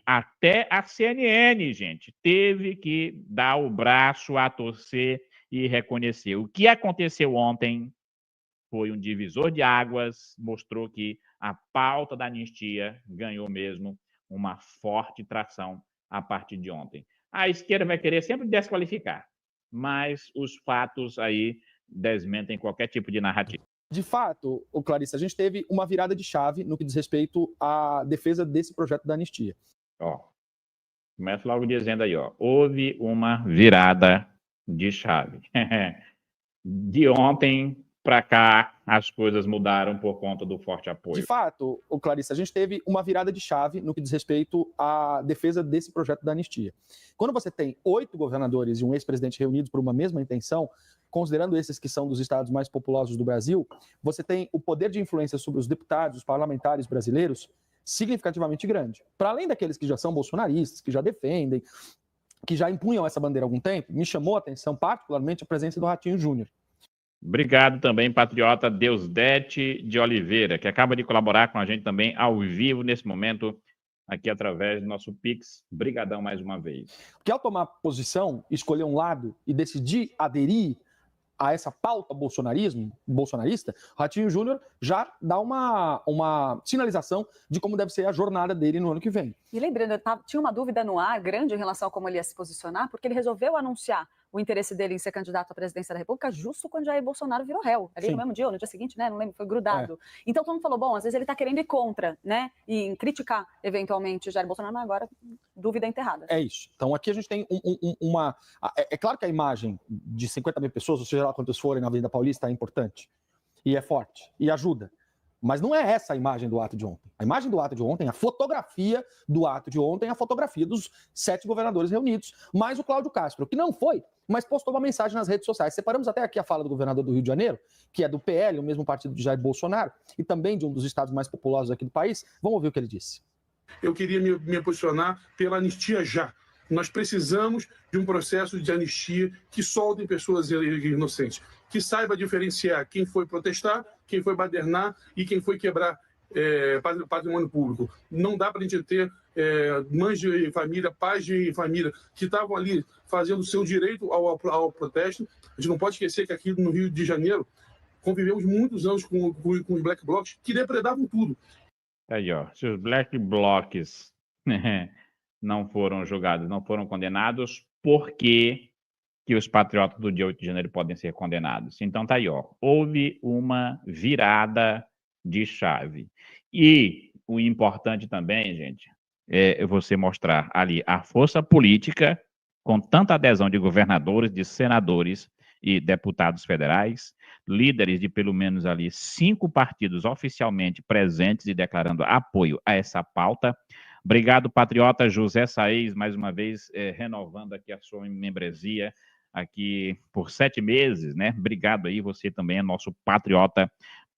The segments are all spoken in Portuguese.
até a CNN, gente, teve que dar o braço a torcer e reconhecer. O que aconteceu ontem foi um divisor de águas, mostrou que a pauta da anistia ganhou mesmo uma forte tração a partir de ontem. A esquerda vai querer sempre desqualificar, mas os fatos aí desmentem qualquer tipo de narrativa. De fato, Clarice, a gente teve uma virada de chave no que diz respeito à defesa desse projeto da anistia. Ó, começa logo dizendo aí, ó, houve uma virada de chave. De ontem para cá, as coisas mudaram por conta do forte apoio. De fato, Clarice, a gente teve uma virada de chave no que diz respeito à defesa desse projeto da anistia. Quando você tem 8 governadores e um ex-presidente reunidos por uma mesma intenção, considerando esses que são dos estados mais populosos do Brasil, você tem o poder de influência sobre os deputados, os parlamentares brasileiros, significativamente grande. Para além daqueles que já são bolsonaristas, que já defendem, que já impunham essa bandeira há algum tempo, me chamou a atenção particularmente a presença do Ratinho Júnior. Obrigado também, patriota Deusdete de Oliveira, que acaba de colaborar com a gente também ao vivo nesse momento, aqui através do nosso Pix. Brigadão mais uma vez. Porque ao tomar posição, escolher um lado e decidir aderir a essa pauta bolsonarista, o Ratinho Júnior já dá uma sinalização de como deve ser a jornada dele no ano que vem. E lembrando, tinha uma dúvida no ar grande em relação a como ele ia se posicionar, porque ele resolveu anunciar o interesse dele em ser candidato à presidência da República justo quando Jair Bolsonaro virou réu. Ali no mesmo dia ou no dia seguinte, né? Não lembro, foi grudado. Então todo mundo falou, bom, às vezes ele está querendo ir contra, né? E em criticar, eventualmente, Jair Bolsonaro, mas agora, dúvida enterrada. É isso. Então aqui a gente tem uma... É claro que a imagem de 50 mil pessoas, ou seja lá quantos forem na Avenida Paulista, é importante. E é forte. E ajuda. Mas não é essa a imagem do ato de ontem. A imagem do ato de ontem, a fotografia do ato de ontem, é a fotografia dos 7 governadores reunidos, mais o Cláudio Castro, que não foi, mas postou uma mensagem nas redes sociais. Separamos até aqui a fala do governador do Rio de Janeiro, que é do PL, o mesmo partido de Jair Bolsonaro, e também de um dos estados mais populosos aqui do país. Vamos ouvir o que ele disse. Eu queria me posicionar pela anistia já. Nós precisamos de um processo de anistia que solte pessoas inocentes, que saiba diferenciar quem foi protestar, quem foi badernar e quem foi quebrar patrimônio público. Não dá para a gente ter mães de família, pais de família que estavam ali fazendo o seu direito ao protesto. A gente não pode esquecer que aqui no Rio de Janeiro convivemos muitos anos com os black blocs que depredavam tudo. Aí, ó, se os black blocs não foram julgados, não foram condenados, por que os patriotas do dia 8 de janeiro podem ser condenados? Então tá aí, ó, houve uma virada de chave. E o importante também, gente, é você mostrar ali a força política com tanta adesão de governadores, de senadores e deputados federais, líderes de pelo menos ali 5 partidos oficialmente presentes e declarando apoio a essa pauta. Obrigado, patriota José Saez, mais uma vez renovando aqui a sua membresia aqui por 7 meses, né? Obrigado aí, você também é nosso patriota,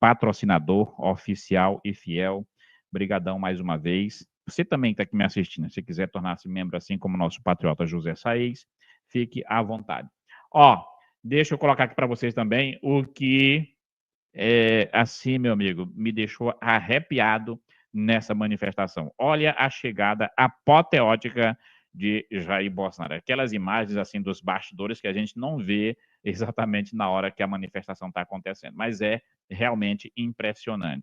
patrocinador oficial e fiel. Brigadão mais uma vez. Você também está aqui me assistindo, se quiser tornar-se membro assim como o nosso patriota José Saez, fique à vontade. Ó, deixa eu colocar aqui para vocês também o que, assim, meu amigo, me deixou arrepiado nessa manifestação. Olha a chegada apoteótica de Jair Bolsonaro. Aquelas imagens assim dos bastidores que a gente não vê exatamente na hora que a manifestação está acontecendo, mas é realmente impressionante.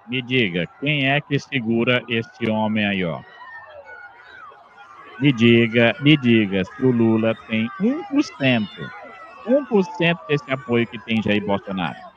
Me diga, quem é que segura esse homem aí, ó? Me diga se o Lula tem 1% desse apoio que tem Jair Bolsonaro.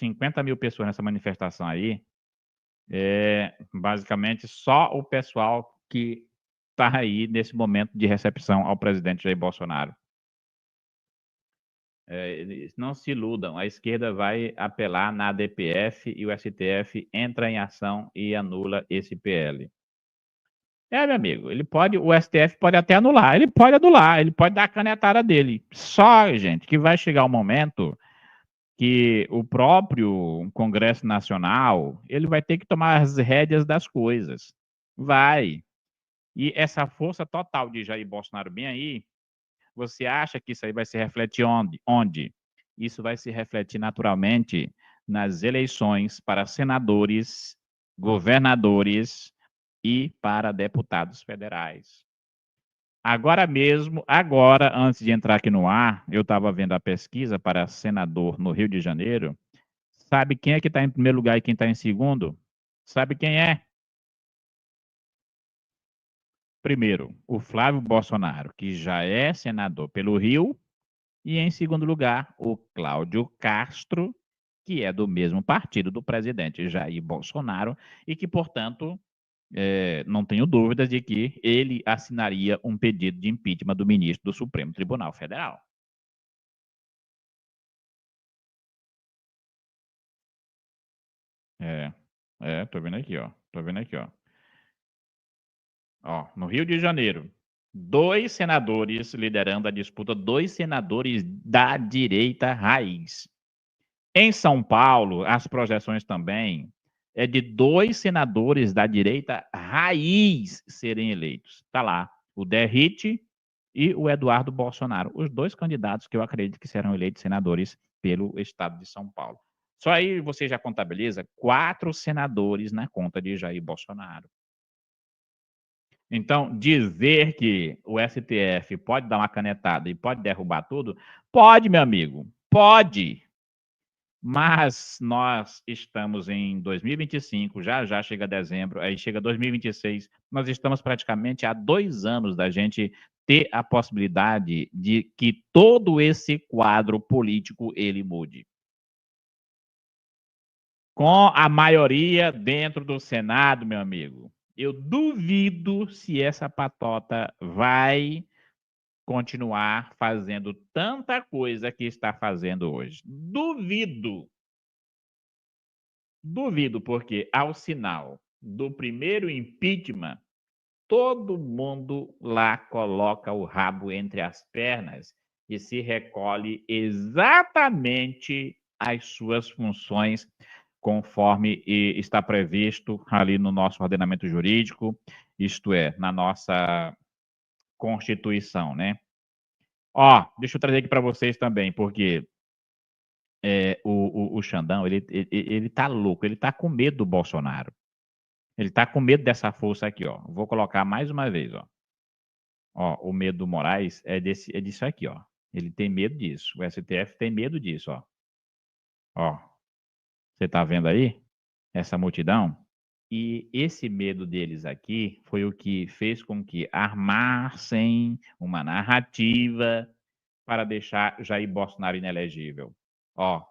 50 mil pessoas nessa manifestação aí, basicamente só o pessoal que está aí nesse momento de recepção ao presidente Jair Bolsonaro. Não se iludam, a esquerda vai apelar na DPF e o STF entra em ação e anula esse PL. Meu amigo, o STF pode até anular, ele pode dar a canetada dele. Só, gente, que vai chegar o momento que o próprio Congresso Nacional, ele vai ter que tomar as rédeas das coisas. Vai. E essa força total de Jair Bolsonaro bem aí, você acha que isso aí vai se refletir onde? Isso vai se refletir naturalmente nas eleições para senadores, governadores e para deputados federais. Agora mesmo, antes de entrar aqui no ar, eu estava vendo a pesquisa para senador no Rio de Janeiro. Sabe quem é que está em primeiro lugar e quem está em segundo? Sabe quem é? Primeiro, o Flávio Bolsonaro, que já é senador pelo Rio. E, em segundo lugar, o Cláudio Castro, que é do mesmo partido do presidente Jair Bolsonaro e que, portanto, não tenho dúvidas de que ele assinaria um pedido de impeachment do ministro do Supremo Tribunal Federal. Tô vendo aqui, ó. Ó, no Rio de Janeiro, 2 senadores liderando a disputa, 2 senadores da direita raiz. Em São Paulo, as projeções também é de 2 senadores da direita raiz serem eleitos. Está lá, o Derrite e o Eduardo Bolsonaro, os 2 candidatos que eu acredito que serão eleitos senadores pelo estado de São Paulo. Só aí você já contabiliza 4 senadores na conta de Jair Bolsonaro. Então, dizer que o STF pode dar uma canetada e pode derrubar tudo, pode, meu amigo, pode. Mas nós estamos em 2025, já chega dezembro, aí chega 2026, nós estamos praticamente há 2 anos da gente ter a possibilidade de que todo esse quadro político ele mude. Com a maioria dentro do Senado, meu amigo, eu duvido se essa patota vai continuar fazendo tanta coisa que está fazendo hoje. Duvido. Duvido, porque ao sinal do primeiro impeachment, todo mundo lá coloca o rabo entre as pernas e se recolhe exatamente às suas funções, conforme está previsto ali no nosso ordenamento jurídico, isto é, na nossa Constituição, né? Ó, deixa eu trazer aqui para vocês também, porque o Xandão, ele tá louco, ele tá com medo do Bolsonaro. Ele tá com medo dessa força aqui, ó. Vou colocar mais uma vez, ó. Ó, o medo do Moraes é disso aqui, ó. Ele tem medo disso. O STF tem medo disso, ó. Ó, você tá vendo aí? Essa multidão? E esse medo deles aqui foi o que fez com que armassem uma narrativa para deixar Jair Bolsonaro inelegível. Ó,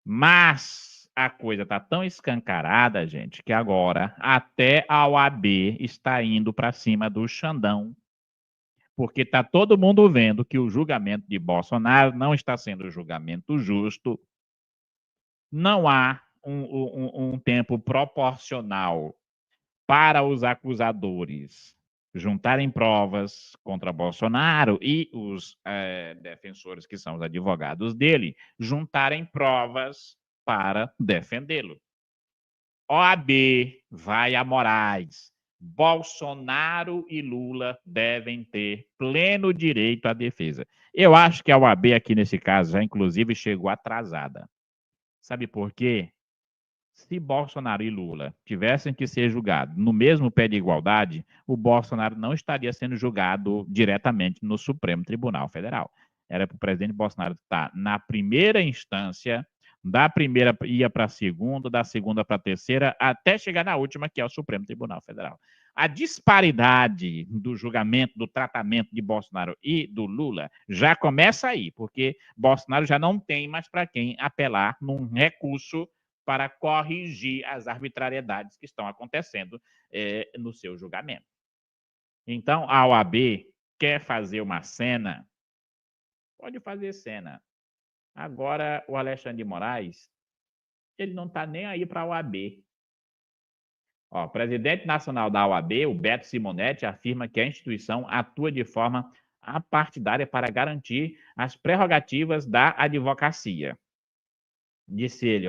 mas a coisa tá tão escancarada, gente, que agora até a OAB está indo para cima do Xandão, porque tá todo mundo vendo que o julgamento de Bolsonaro não está sendo julgamento justo, não há um tempo proporcional para os acusadores juntarem provas contra Bolsonaro e os defensores, que são os advogados dele, juntarem provas para defendê-lo. OAB vai a Moraes. Bolsonaro e Lula devem ter pleno direito à defesa. Eu acho que a OAB aqui nesse caso já inclusive chegou atrasada. Sabe por quê? Se Bolsonaro e Lula tivessem que ser julgados no mesmo pé de igualdade, o Bolsonaro não estaria sendo julgado diretamente no Supremo Tribunal Federal. Era para o presidente Bolsonaro estar na primeira instância Da primeira ia para a segunda, da segunda para a terceira, até chegar na última, que é o Supremo Tribunal Federal. A disparidade do julgamento, do tratamento de Bolsonaro e do Lula já começa aí, porque Bolsonaro já não tem mais para quem apelar num recurso para corrigir as arbitrariedades que estão acontecendo no seu julgamento. Então, a OAB quer fazer uma cena, pode fazer cena. Agora, o Alexandre de Moraes, ele não está nem aí para a OAB. O presidente nacional da OAB, o Beto Simonetti, afirma que a instituição atua de forma apartidária para garantir as prerrogativas da advocacia. Disse ele,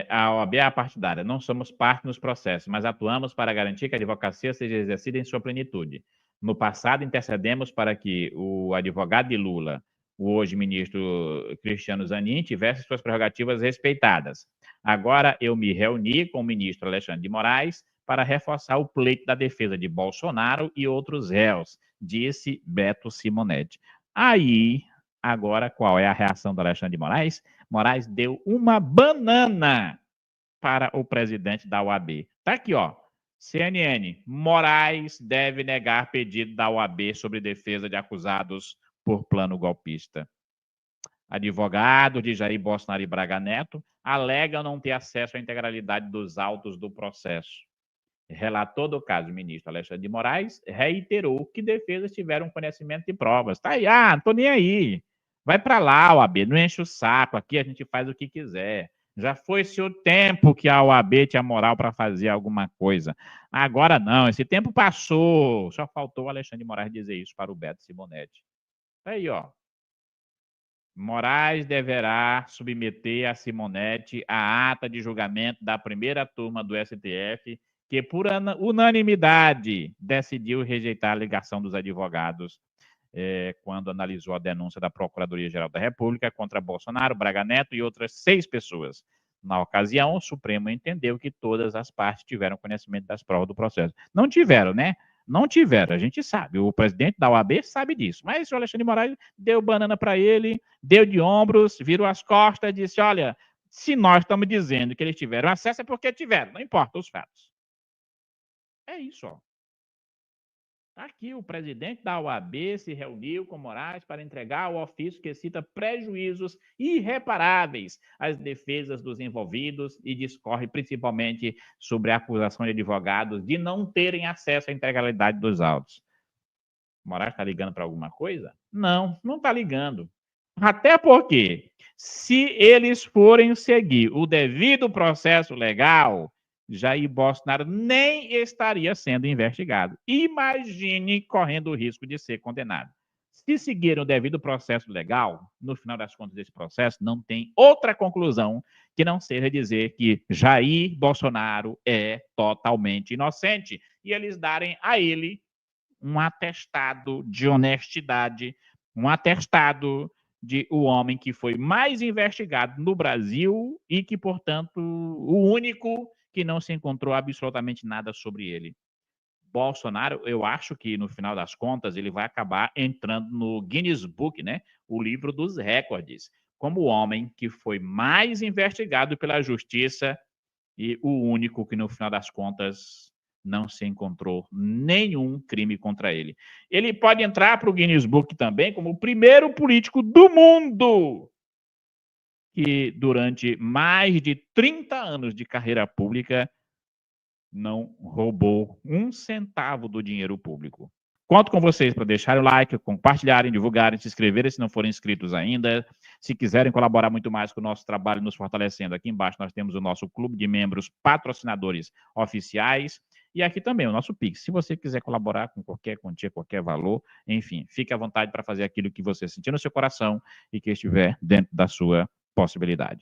a OAB é apartidária, não somos parte nos processos, mas atuamos para garantir que a advocacia seja exercida em sua plenitude. No passado, intercedemos para que o advogado de Lula, o hoje ministro Cristiano Zanin, tivesse suas prerrogativas respeitadas. Agora, eu me reuni com o ministro Alexandre de Moraes para reforçar o pleito da defesa de Bolsonaro e outros réus, disse Beto Simonetti. Aí, agora, qual é a reação do Alexandre de Moraes? Moraes deu uma banana para o presidente da OAB. Tá aqui, CNN. Moraes deve negar pedido da OAB sobre defesa de acusados por plano golpista. Advogado de Jair Bolsonaro e Braga Neto alega não ter acesso à integralidade dos autos do processo. Relator do caso, o ministro Alexandre de Moraes reiterou que defesas tiveram conhecimento de provas. Tá aí, não tô nem aí. Vai para lá, OAB, não enche o saco, aqui a gente faz o que quiser. Já foi seu tempo que a OAB tinha moral para fazer alguma coisa. Agora não, esse tempo passou. Só faltou o Alexandre de Moraes dizer isso para o Beto Simonetti. Aí, Moraes deverá submeter a Simonetti a ata de julgamento da primeira turma do STF, que por unanimidade decidiu rejeitar a alegação dos advogados quando analisou a denúncia da Procuradoria-Geral da República contra Bolsonaro, Braga Neto e outras 6 pessoas. Na ocasião, o Supremo entendeu que todas as partes tiveram conhecimento das provas do processo. Não tiveram, né? Não tiveram, a gente sabe. O presidente da OAB sabe disso. Mas o Alexandre de Moraes deu banana para ele, deu de ombros, virou as costas e disse, olha, se nós estamos dizendo que eles tiveram acesso é porque tiveram, não importa os fatos. É isso, Aqui o presidente da OAB se reuniu com Moraes para entregar o ofício que cita prejuízos irreparáveis às defesas dos envolvidos e discorre principalmente sobre a acusação de advogados de não terem acesso à integralidade dos autos. Moraes está ligando para alguma coisa? Não, não está ligando. Até porque, se eles forem seguir o devido processo legal, Jair Bolsonaro nem estaria sendo investigado. Imagine correndo o risco de ser condenado. Se seguirem o devido processo legal, no final das contas desse processo, não tem outra conclusão que não seja dizer que Jair Bolsonaro é totalmente inocente e eles darem a ele um atestado de honestidade, um atestado de o homem que foi mais investigado no Brasil e que, portanto, o único que não se encontrou absolutamente nada sobre ele. Bolsonaro, eu acho que, no final das contas, ele vai acabar entrando no Guinness Book, né? O livro dos recordes, como o homem que foi mais investigado pela justiça e o único que, no final das contas, não se encontrou nenhum crime contra ele. Ele pode entrar para o Guinness Book também como o primeiro político do mundo que, durante mais de 30 anos de carreira pública, não roubou um centavo do dinheiro público. Conto com vocês para deixarem o like, compartilharem, divulgarem, se inscreverem se não forem inscritos ainda. Se quiserem colaborar muito mais com o nosso trabalho, nos fortalecendo, aqui embaixo nós temos o nosso clube de membros patrocinadores oficiais. E aqui também o nosso Pix. Se você quiser colaborar com qualquer quantia, qualquer valor, enfim, fique à vontade para fazer aquilo que você sentir no seu coração e que estiver dentro da sua possibilidade.